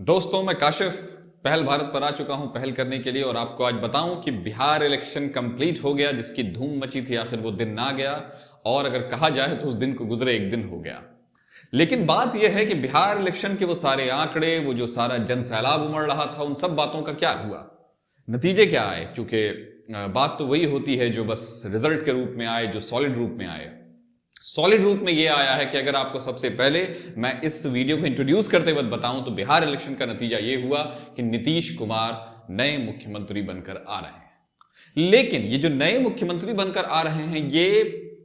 दोस्तों, मैं काशिफ पहल भारत पर आ चुका हूं पहल करने के लिए और आपको आज बताऊं कि बिहार इलेक्शन कंप्लीट हो गया, जिसकी धूम मची थी। आखिर वो दिन ना गया और अगर कहा जाए तो उस दिन को गुजरे एक दिन हो गया। लेकिन बात यह है कि बिहार इलेक्शन के वो सारे आंकड़े, वो जो सारा जन सैलाब उमड़ रहा था, उन सब बातों का क्या हुआ, नतीजे क्या आए। चूंकि बात तो वही होती है जो बस रिजल्ट के रूप में आए, जो सॉलिड रूप में आए। सॉलिड रूप में यह आया है कि अगर आपको सबसे पहले मैं इस वीडियो को इंट्रोड्यूस करते वक्त बताऊं तो बिहार इलेक्शन का नतीजा यह हुआ कि नीतीश कुमार नए मुख्यमंत्री बनकर आ रहे हैं। लेकिन ये जो नए मुख्यमंत्री बनकर आ रहे हैं, ये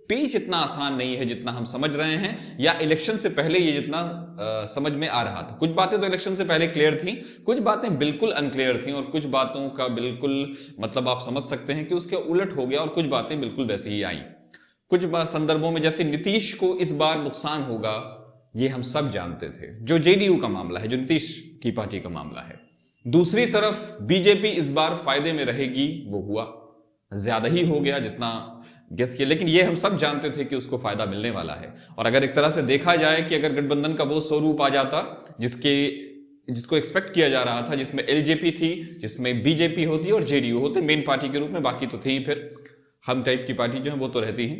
पेच इतना आसान नहीं है जितना हम समझ रहे हैं, या इलेक्शन से पहले ये जितना समझ में आ रहा था। कुछ बातें तो इलेक्शन से पहले क्लियर थी, कुछ बातें बिल्कुल अनक्लियर थी और कुछ बातों का बिल्कुल मतलब आप समझ सकते हैं कि उसके उलट हो गया और कुछ बातें बिल्कुल वैसी ही आई। कुछ संदर्भों में जैसे नीतीश को इस बार नुकसान होगा, ये हम सब जानते थे, जो जेडीयू का मामला है, जो नीतीश की पार्टी का मामला है। दूसरी तरफ बीजेपी इस बार फायदे में रहेगी, वो हुआ, ज्यादा ही हो गया जितना गेस किया, लेकिन ये हम सब जानते थे कि उसको फायदा मिलने वाला है। और अगर एक तरह से देखा जाए कि अगर गठबंधन का वो स्वरूप आ जाता जिसको एक्सपेक्ट किया जा रहा था, जिसमें एलजेपी थी, जिसमें बीजेपी होती और जेडीयू होते मेन पार्टी के रूप में, बाकी तो थी फिर हम टाइप की पार्टी जो है वो तो रहती है,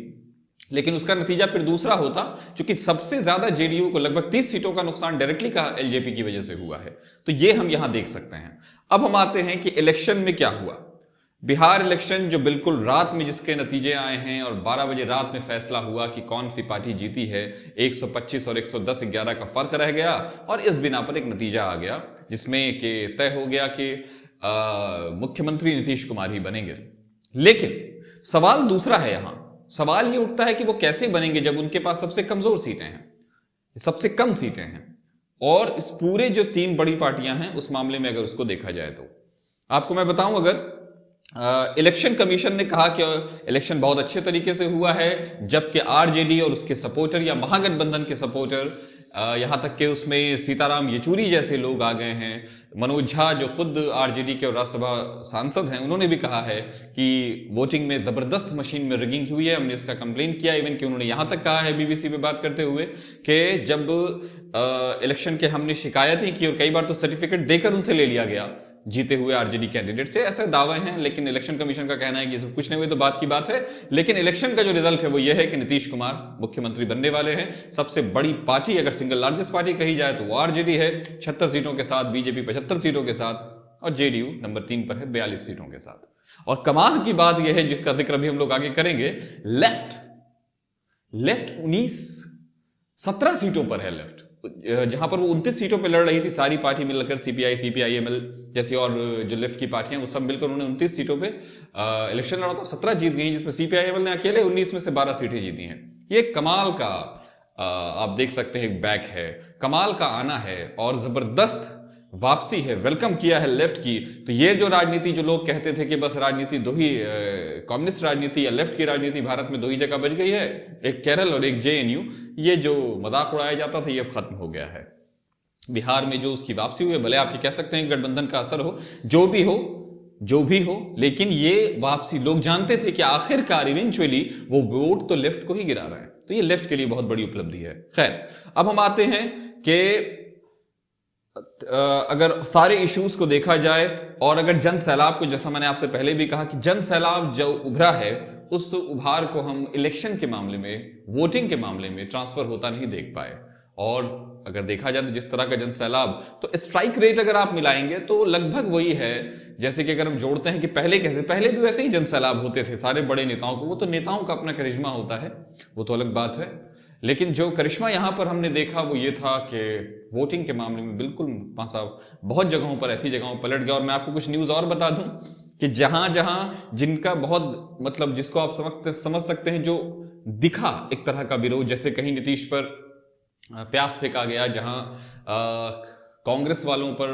लेकिन उसका नतीजा फिर दूसरा होता। क्योंकि सबसे ज्यादा जेडीयू को लगभग 30 सीटों का नुकसान डायरेक्टली का एलजेपी की वजह से हुआ है, तो ये हम यहां देख सकते हैं। अब हम आते हैं कि इलेक्शन में क्या हुआ। बिहार इलेक्शन जो बिल्कुल रात में जिसके नतीजे आए हैं और 12 बजे रात में फैसला हुआ कि कौन सी पार्टी जीती है, 125 और 110 11 का फर्क रह गया और इस बिना पर एक नतीजा आ गया जिसमें कि तय हो गया कि मुख्यमंत्री नीतीश कुमार ही बनेंगे। लेकिन सवाल दूसरा है। यहां सवाल यह उठता है कि वो कैसे बनेंगे जब उनके पास सबसे कमजोर सीटें हैं, सबसे कम सीटें हैं, और इस पूरे जो तीन बड़ी पार्टियां हैं उस मामले में अगर उसको देखा जाए तो आपको मैं बताऊं, अगर इलेक्शन कमीशन ने कहा कि इलेक्शन बहुत अच्छे तरीके से हुआ है, जबकि आरजेडी और उसके सपोर्टर या महागठबंधन के सपोर्टर, यहां तक कि उसमें सीताराम येचुरी जैसे लोग आ गए हैं, मनोज झा जो खुद आरजेडी के और राज्यसभा सांसद हैं, उन्होंने भी कहा है कि वोटिंग में जबरदस्त मशीन में रिगिंग हुई है, हमने इसका कंप्लेन किया। इवन कि उन्होंने यहां तक कहा है बीबीसी पे बात करते हुए कि जब इलेक्शन के हमने शिकायतें की और कई बार तो सर्टिफिकेट देकर उनसे ले लिया गया जीते हुए आरजेडी कैंडिडेट से, ऐसे दावे हैं, लेकिन इलेक्शन कमीशन का कहना है कि सब कुछ नहीं हुए तो बात की बात है। लेकिन इलेक्शन का जो रिजल्ट है वो ये है कि नीतीश कुमार मुख्यमंत्री बनने वाले हैं। सबसे बड़ी पार्टी, अगर सिंगल लार्जेस्ट पार्टी कही जाए तो वो आरजेडी है 76 सीटों के साथ, बीजेपी 75 सीटों के साथ और जेडीयू नंबर 3 पर है 42 सीटों के साथ। और कमाल की बात यह है, जिसका जिक्र अभी हम लोग आगे करेंगे, लेफ्ट 17 सीटों पर है। लेफ्ट जहां पर वो 29 सीटों पे लड़ रही थी सारी पार्टी मिलकर, सीपीआई, सीपीआईएमएल जैसी और जो लेफ्ट की पार्टियां, वो सब मिलकर उन्होंने 29 सीटों पे इलेक्शन लड़ा था। 17 जीत गई, जिसमें सीपीआईएमएल ने अकेले 19 में से 12 सीटें जीती हैं। ये कमाल का आप देख सकते हैं बैक है, कमाल का आना है और जबरदस्त वापसी है, वेलकम किया है लेफ्ट की। तो ये जो राजनीति, जो लोग कहते थे कि बस राजनीति दो ही, कम्युनिस्ट राजनीति या लेफ्ट की राजनीति भारत में दो ही जगह बच गई है, एक केरल और एक जेएनयू, ये जो मजाक उड़ाया जाता था ये अब खत्म हो गया है। बिहार में जो उसकी वापसी हुई है, भले आप ये कह सकते हैं गठबंधन का असर हो, जो भी हो, लेकिन ये वापसी लोग जानते थे कि आखिरकार इवेंचुअली वो वोट तो लेफ्ट को ही गिरा रहा है, तो ये लेफ्ट के लिए बहुत बड़ी उपलब्धि है। खैर, अब हम आते हैं कि अगर सारे इश्यूज को देखा जाए और अगर जन सैलाब को, जैसा मैंने आपसे पहले भी कहा कि जन सैलाब जो उभरा है, उस उभार को हम इलेक्शन के मामले में, वोटिंग के मामले में ट्रांसफर होता नहीं देख पाए। और अगर देखा जाए तो जिस तरह का जन सैलाब, तो स्ट्राइक रेट अगर आप मिलाएंगे तो लगभग वही है जैसे कि अगर हम जोड़ते हैं कि पहले भी वैसे ही जन सैलाब होते थे सारे बड़े नेताओं को। वो तो नेताओं का अपना करिश्मा होता है, वो तो अलग बात है, लेकिन जो करिश्मा यहां पर हमने देखा वो ये था कि वोटिंग के मामले में बिल्कुल पासा बहुत जगहों पर, ऐसी जगहों पर पलट गया। और मैं आपको कुछ न्यूज और बता दूं कि जहां जहां जिनका बहुत मतलब जिसको आप समझ सकते हैं, जो दिखा एक तरह का विरोध, जैसे कहीं नीतीश पर प्यास फेंका गया, जहां कांग्रेस वालों पर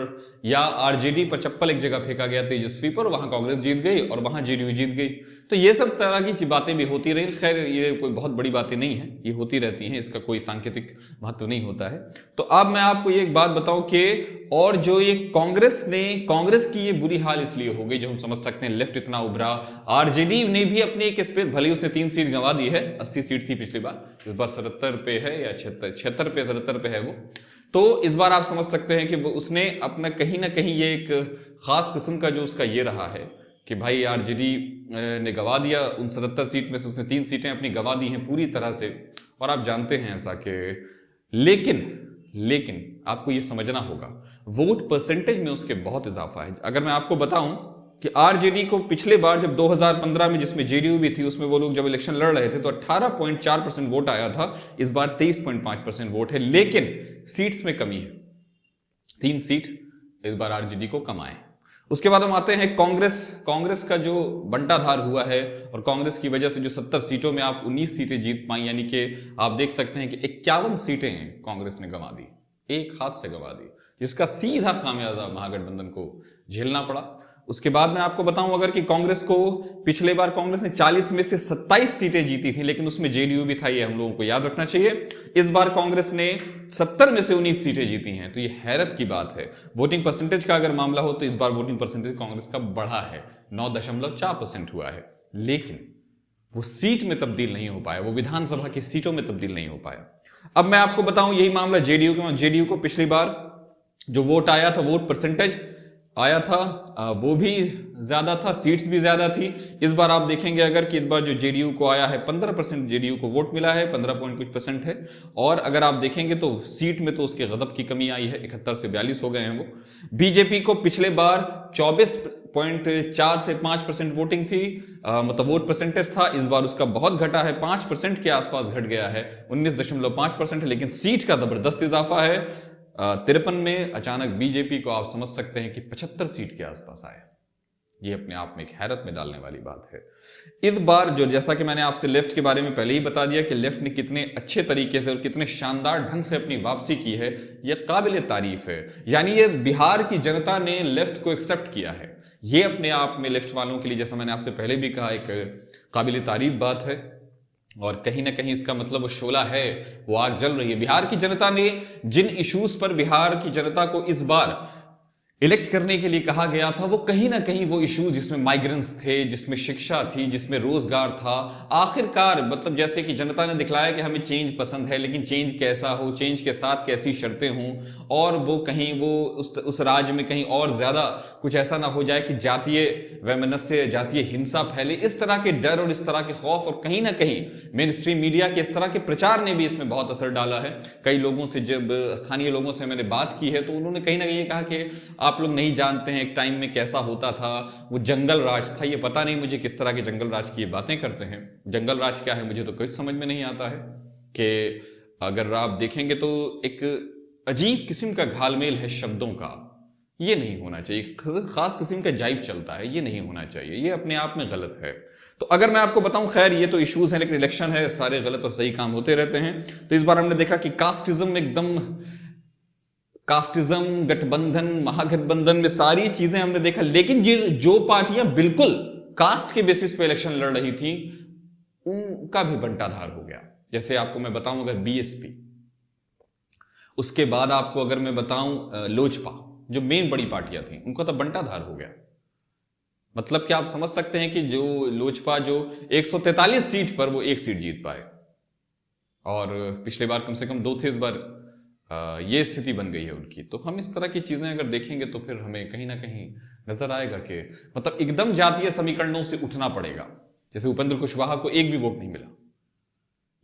या आरजेडी पर चप्पल एक जगह फेंका गया तेजस्वी पर, वहां कांग्रेस जीत गई और वहां जेडीयू जीत गई। तो ये सब तरह की बातें भी होती रही। खैर, ये कोई बहुत बड़ी बातें नहीं है, ये होती रहती हैं, इसका कोई सांकेतिक महत्व नहीं होता है। तो अब मैं आपको ये एक बात बताऊं कि और जो ये कांग्रेस की ये बुरी हाल इसलिए हो गई, जो हम समझ सकते हैं लेफ्ट इतना उभरा। आरजेडी ने भी अपनी एक स्पेस, भले उसने 3 सीट गंवा दी है, 80 सीट थी पिछली बार, इस बार 77 पे है या 76 पे 77 पे है वो। तो इस बार आप समझ सकते हैं कि वो उसने अपना कहीं ना कहीं ये एक खास किस्म का जो उसका ये रहा है कि भाई आरजेडी ने गंवा दिया, उन 77 सीट में से उसने 3 सीटें अपनी गंवा दी हैं पूरी तरह से। और आप जानते हैं ऐसा कि लेकिन आपको ये समझना होगा वोट परसेंटेज में उसके बहुत इजाफा है। अगर मैं आपको बताऊं कि आरजेडी को पिछले बार जब 2015 में, जिसमें जेडीयू भी थी, उसमें वो लोग जब इलेक्शन लड़ रहे थे तो 18.4% वोट आया था। इस बार 23.5% वोट है, लेकिन सीट्स में कमी है। 3 सीट इस बार आरजेडी को कम आए। उसके बाद हम आते हैं कांग्रेस का जो बंटाधार हुआ है, और कांग्रेस की वजह से जो 70 सीटों में आप 19 सीटें जीत पाई, यानी कि आप देख सकते हैं कि 51 सीटें कांग्रेस ने गंवा दी, एक हाथ से गंवा दी, जिसका सीधा खामियाजा महागठबंधन को झेलना पड़ा। उसके बाद मैं आपको बताऊं अगर कि कांग्रेस को पिछले बार कांग्रेस ने 40 में से 27 सीटें जीती थी, लेकिन उसमें जेडीयू भी था, ये हम लोगों को याद रखना चाहिए। इस बार कांग्रेस ने 70 में से 19 सीटें जीती हैं, तो ये हैरत की बात है। वोटिंग परसेंटेज का अगर मामला हो तो इस बार वोटिंग परसेंटेज कांग्रेस का बढ़ा है, 9.4% हुआ है, लेकिन वो सीट में तब्दील नहीं हो पाया, वो विधानसभा की सीटों में तब्दील नहीं हो पाया। अब मैं आपको बताऊं यही मामला जेडीयू का। जेडीयू को पिछली बार जो वोट आया था, वोट परसेंटेज आया था, वो भी ज्यादा था, सीट्स भी ज्यादा थी। इस बार आप देखेंगे अगर कि इस बार जो जेडीयू को आया है 15% जेडीयू को वोट मिला है, 15 पॉइंट कुछ परसेंट है। और अगर आप देखेंगे तो सीट में तो उसके गजब की कमी आई है, 71 से 42 हो गए हैं वो। बीजेपी को पिछले बार 24.4 से 5% वोटिंग थी, मतलब वोट परसेंटेज था। इस बार उसका बहुत घटा है, 5% के आसपास घट गया है, 19.5% है, लेकिन सीट का जबरदस्त इजाफा है। 53 में अचानक बीजेपी को आप समझ सकते हैं कि 75 सीट के आसपास आए। ये अपने आप में एक हैरत में डालने वाली बात है। इस बार जो, जैसा कि मैंने आपसे लेफ्ट के बारे में पहले ही बता दिया कि लेफ्ट ने कितने अच्छे तरीके से और कितने शानदार ढंग से अपनी वापसी की है, यह काबिल तारीफ है। यानी ये बिहार की जनता ने लेफ्ट को एक्सेप्ट किया है, ये अपने आप में लेफ्ट वालों के लिए, जैसा मैंने आपसे पहले भी कहा, एक काबिल तारीफ बात है। और कहीं ना कहीं इसका मतलब वो शोला है, वो आग जल रही है। बिहार की जनता ने जिन इश्यूज पर बिहार की जनता को इस बार इलेक्ट करने के लिए कहा गया था, वो कहीं ना कहीं वो इश्यूज जिसमें माइग्रेंट्स थे, जिसमें शिक्षा थी, जिसमें रोजगार था, आखिरकार मतलब जैसे कि जनता ने दिखलाया कि हमें चेंज पसंद है, लेकिन चेंज कैसा हो, चेंज के साथ कैसी शर्तें हों, और वो कहीं वो उस राज्य में कहीं और ज्यादा कुछ ऐसा ना हो जाए कि जातीय वैमनस्य, जातीय हिंसा फैले। इस तरह के डर और इस तरह के खौफ, और कहीं ना कहीं मेन स्ट्रीम मीडिया के इस तरह के प्रचार ने भी इसमें बहुत असर डाला है। कई लोगों से, जब स्थानीय लोगों से मैंने बात की है, तो उन्होंने कहीं ना कहीं कहा कि आप लोग नहीं जानते हैं एक टाइम में कैसा होता था, वो जंगल राज था। ये पता नहीं मुझे किस तरह के जंगल राज की ये बातें करते हैं। जंगल राज क्या है मुझे तो कुछ समझ में नहीं आता है। कि अगर आप देखेंगे तो एक अजीब किस्म का घालमेल है शब्दों का, ये नहीं होना चाहिए। खास किस्म का जाइब चलता है, ये नहीं होना चाहिए, ये अपने आप में गलत है। तो अगर मैं आपको बताऊं, खैर ये तो इश्यूज हैं, लेकिन इलेक्शन है, सारे गलत और सही काम होते रहते हैं। तो इस बार हमने देखा कि कास्टिज्म, गठबंधन, महागठबंधन में सारी चीजें हमने देखा, लेकिन जो पार्टियां बिल्कुल कास्ट के बेसिस पे इलेक्शन लड़ रही थी, उनका भी बंटाधार हो गया। जैसे आपको मैं बताऊं अगर बीएसपी, उसके बाद आपको अगर मैं बताऊं लोजपा, जो मेन बड़ी पार्टियां थी, उनका तो बंटाधार हो गया। मतलब कि आप समझ सकते हैं कि जो लोजपा जो 143 सीट पर वो 1 सीट जीत पाए, और पिछले बार कम से कम 2 थे, इस बार ये स्थिति बन गई है उनकी। तो हम इस तरह की चीजें अगर देखेंगे तो फिर हमें कहीं ना कहीं नजर आएगा कि मतलब एकदम जातीय समीकरणों से उठना पड़ेगा। जैसे उपेंद्र कुशवाहा को एक भी वोट नहीं मिला,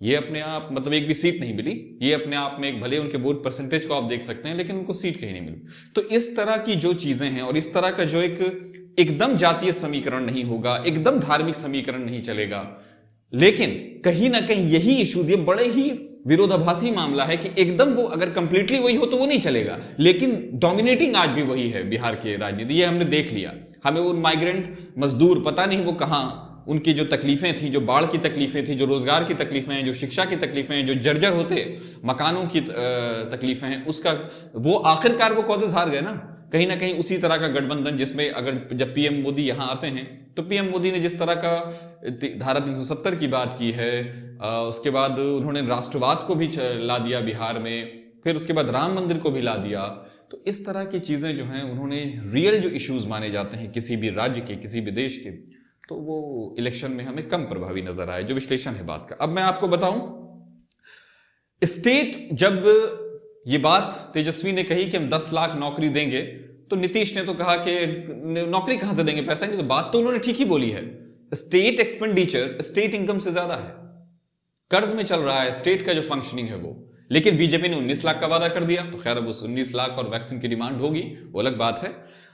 ये अपने आप, मतलब एक भी सीट नहीं मिली, ये अपने आप में एक, भले उनके वोट परसेंटेज को आप देख सकते हैं, लेकिन उनको सीट कहीं नहीं मिली। तो इस तरह की जो चीजें हैं, और इस तरह का जो एकदम जातीय समीकरण नहीं होगा, एकदम धार्मिक समीकरण नहीं चलेगा, लेकिन कहीं ना कहीं यही इशू, ये बड़े ही विरोधाभासी मामला है कि एकदम वो अगर कंप्लीटली वही हो तो वो नहीं चलेगा, लेकिन डोमिनेटिंग आज भी वही है बिहार की राजनीति। ये हमने देख लिया। हमें वो माइग्रेंट मजदूर, पता नहीं वो कहां, उनकी जो तकलीफें थी, जो बाढ़ की तकलीफें थी, जो रोजगार की तकलीफें हैं, जो शिक्षा की तकलीफें हैं, जो जर्जर होते मकानों की तकलीफें हैं, उसका वो आखिरकार वो कॉजेज हार गए ना। कहीं ना कहीं उसी तरह का गठबंधन, जिसमें अगर जब पीएम मोदी यहां आते हैं तो पीएम मोदी ने जिस तरह का धारा 370 की बात की है, उसके बाद उन्होंने राष्ट्रवाद को भी ला दिया बिहार में, फिर उसके बाद राम मंदिर को भी ला दिया। तो इस तरह की चीजें जो हैं, उन्होंने रियल जो इश्यूज माने जाते हैं किसी भी राज्य के, किसी भी देश के, तो वो इलेक्शन में हमें कम प्रभावी नजर आए, जो विश्लेषण है बात का। अब मैं आपको बताऊं, स्टेट जब ये बात तेजस्वी ने कही कि हम 10 लाख नौकरी देंगे, तो नीतीश ने तो कहा कि नौकरी कहां से देंगे, पैसा नहीं। तो बात तो उन्होंने ठीक ही बोली है। स्टेट एक्सपेंडिचर स्टेट इनकम से ज्यादा है, कर्ज में चल रहा है स्टेट का जो फंक्शनिंग है वो। लेकिन बीजेपी ने 19 लाख का वादा कर दिया, तो खैर अब उस 19 लाख और वैक्सीन की डिमांड होगी, वो अलग बात है।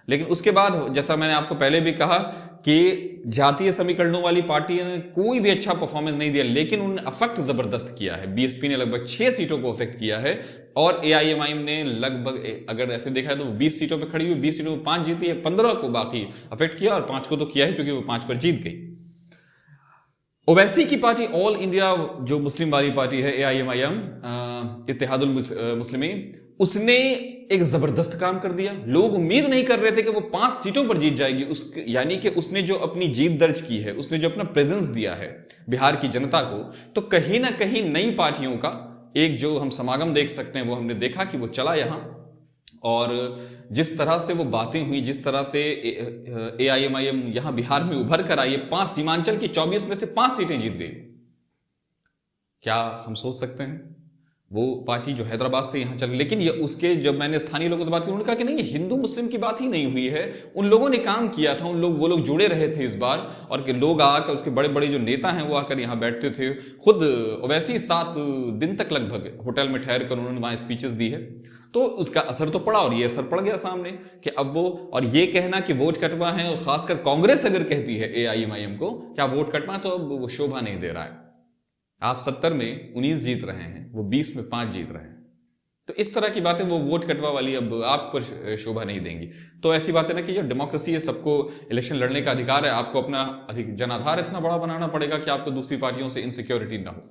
लेकिन उसके बाद जैसा मैंने आपको पहले भी कहा कि जातीय समीकरणों वाली पार्टी ने कोई भी अच्छा परफॉर्मेंस नहीं दिया, लेकिन उन्होंने अफेक्ट जबरदस्त किया है। बीएसपी ने लगभग 6 सीटों को अफेक्ट किया है और एआईएमआईएम ने लगभग, अगर ऐसे देखा है तो 20 सीटों पर खड़ी हुई, 20 सीटों में 5 जीती है, 15 को बाकी अफेक्ट किया और 5 को तो किया है चूंकि वो 5 पर जीत गई। ओवैसी की पार्टी ऑल इंडिया जो मुस्लिम वाली पार्टी है एआईएमआईएम, इत्तेहादुल मुस्लिमीन, उसने एक जबरदस्त काम कर दिया। लोग उम्मीद नहीं कर रहे थे कि वो 5 सीटों पर जीत जाएगी। यानी कि उसने जो अपनी जीत दर्ज की है, उसने जो अपना प्रेजेंस दिया है बिहार की जनता को, तो कहीं ना कहीं नई पार्टियों का एक जो हम समागम देख सकते हैं वो हमने देखा कि वो चला यहां। और जिस तरह से वो बातें हुई, जिस तरह से एआईएमआईएम यहां बिहार में उभर कर आई, 5 सीमांचल की 24 में से 5 सीटें जीत गई। क्या हम सोच सकते हैं वो पार्टी जो हैदराबाद से यहां चल, लेकिन ये उसके जब मैंने स्थानीय लोगों से बात की, उन्होंने कहा कि नहीं, हिंदू मुस्लिम की बात ही नहीं हुई है, उन लोगों ने काम किया था, वो लोग जुड़े रहे थे इस बार। और कि लोग आकर, उसके बड़े बड़े जो नेता हैं वो आकर यहां बैठते थे। खुद वैसे ही 7 दिन तक लगभग होटल में ठहर कर उन्होंने वहां स्पीचेस दी है, तो उसका असर तो पड़ा। और ये असर पड़ गया सामने कि अब वो, और ये कहना कि वोट कटवा है, और खासकर कांग्रेस अगर कहती है एआईएमआईएम को क्या वोट कटवा, तो अब वो शोभा नहीं दे रहा है। आप 70 में 19 जीत रहे हैं, वो 20 में 5 जीत रहे हैं, तो इस तरह की बातें वो वोट कटवा वाली अब आपको शोभा नहीं देंगी। तो ऐसी बातें ना कि जो डेमोक्रेसी है, सबको इलेक्शन लड़ने का अधिकार है, आपको अपना अधिक जनाधार इतना बड़ा बनाना पड़ेगा कि आपको दूसरी पार्टियों से इनसिक्योरिटी ना हो।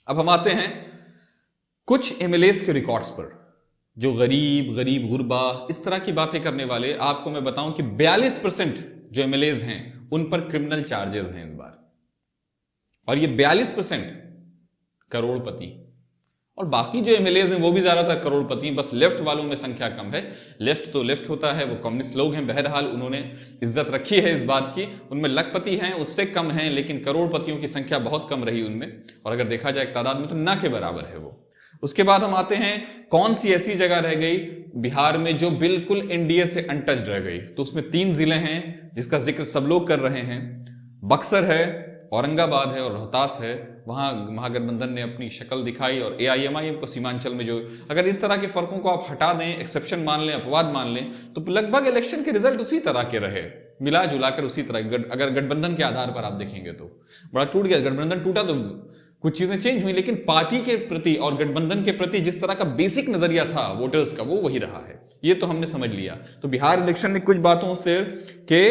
अब हम आते हैं कुछ एमएलएस के रिकॉर्ड्स पर, जो गरीब गुरबा इस तरह की बातें करने वाले। आपको मैं बताऊं कि 42% जो एमएलएस हैं उन पर क्रिमिनल चार्जेस हैं इस बार, और ये 42% करोड़पति। और बाकी जो एमएलएस हैं वो भी ज्यादातर करोड़पति, बस लेफ्ट वालों में संख्या कम है। लेफ्ट तो लेफ्ट होता है, वो कम्युनिस्ट लोग हैं, बहरहाल उन्होंने इज्जत रखी है इस बात की। उनमें लखपति हैं, उससे कम हैं, लेकिन करोड़पतियों की संख्या बहुत कम रही उनमें, और अगर देखा जाए तादाद में तो ना के बराबर है वो। उसके बाद हम आते हैं कौन सी ऐसी जगह रह गई बिहार में जो बिल्कुल एनडीए से अनटच्ड रह गई। तो उसमें 3 जिले हैं जिसका जिक्र सब लोग कर रहे हैं। बक्सर है, औरंगाबाद है और रोहतास है। वहां महागठबंधन ने अपनी शक्ल दिखाई, और एआईएमआईएम को सीमांचल में जो, अगर इस तरह के फर्कों को आप हटा दें, एक्सेप्शन मान लें, अपवाद मान लें, तो लगभग इलेक्शन के रिजल्ट उसी तरह के रहे, मिला जुलाकर उसी तरह। अगर गठबंधन के आधार पर आप देखेंगे तो बड़ा टूट गया। गठबंधन टूटा तो कुछ चीजें चेंज हुई, लेकिन पार्टी के प्रति और गठबंधन के प्रति जिस तरह का बेसिक नजरिया था वोटर्स का, वो वही रहा है। ये तो हमने समझ लिया। तो बिहार इलेक्शन ने कुछ बातों से के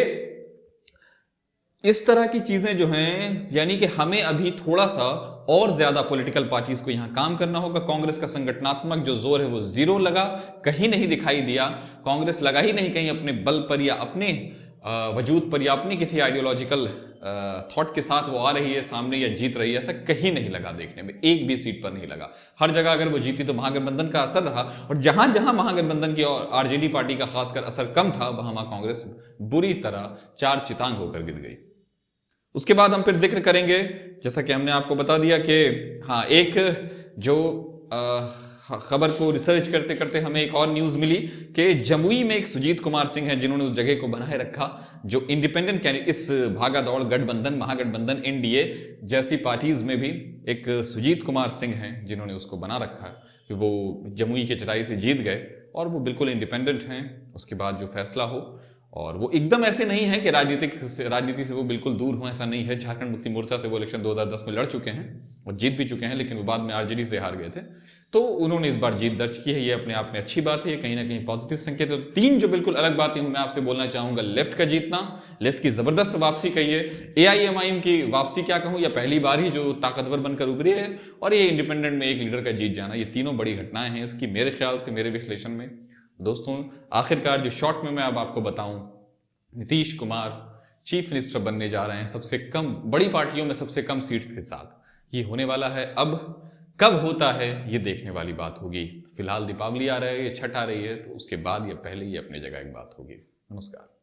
इस तरह की चीजें जो हैं, यानी कि हमें अभी थोड़ा सा और ज्यादा पॉलिटिकल पार्टीज को यहां काम करना होगा। कांग्रेस का संगठनात्मक जो जोर है वो 0 लगा, कहीं नहीं दिखाई दिया। कांग्रेस लगा ही नहीं कहीं अपने बल पर या अपने वजूद पर या अपनी किसी आइडियोलॉजिकल थॉट के साथ वो आ रही है सामने या जीत रही है, ऐसा कहीं नहीं लगा देखने में, एक भी सीट पर नहीं लगा। हर जगह अगर वो जीती तो महागठबंधन का असर रहा, और जहां जहां महागठबंधन की और आरजेडी पार्टी का खासकर असर कम था, वहां कांग्रेस बुरी तरह 4 चितांग होकर गिर गई। उसके बाद हम फिर जिक्र करेंगे, जैसा कि हमने आपको बता दिया कि हाँ, एक जो खबर को रिसर्च करते करते हमें एक और न्यूज मिली कि जमुई में एक सुजीत कुमार सिंह है जिन्होंने उस जगह को बनाए रखा, जो इंडिपेंडेंट कैंडिडेट, इस भागा दौड़ गठबंधन, महागठबंधन, एनडीए जैसी पार्टीज में भी एक सुजीत कुमार सिंह हैं जिन्होंने उसको बना रखा कि वो जमुई के चटाई से जीत गए और वो बिल्कुल इंडिपेंडेंट हैं। उसके बाद जो फैसला हो, और वो एकदम ऐसे नहीं है कि राजनीति से वो बिल्कुल दूर हो, ऐसा नहीं है। झारखंड मुक्ति मोर्चा से वो इलेक्शन 2010 में लड़ चुके हैं और जीत भी चुके हैं, लेकिन वो बाद में आरजेडी से हार गए थे। तो उन्होंने इस बार जीत दर्ज की है, ये अपने आप में अच्छी बात है, कहीं ना कहीं पॉजिटिव संकेत है। 3 जो बिल्कुल अलग बातें मैं आपसे बोलना चाहूंगा, लेफ्ट का जीतना, लेफ्ट की जबरदस्त वापसी कहिए, एआईएमआईएम की वापसी क्या कहूं, या पहली बार ही जो ताकतवर बनकर उभरी है, और ये इंडिपेंडेंट में एक लीडर का जीत जाना, ये तीनों बड़ी घटनाएं हैं इसकी मेरे ख्याल से, मेरे विश्लेषण में। दोस्तों आखिरकार जो शॉर्ट में मैं अब आपको बताऊं, नीतीश कुमार चीफ मिनिस्टर बनने जा रहे हैं सबसे कम, बड़ी पार्टियों में सबसे कम सीट्स के साथ। ये होने वाला है, अब कब होता है ये देखने वाली बात होगी। फिलहाल दीपावली आ रहा है, ये छठ आ रही है, तो उसके बाद या पहले ही अपनी जगह एक बात होगी। नमस्कार।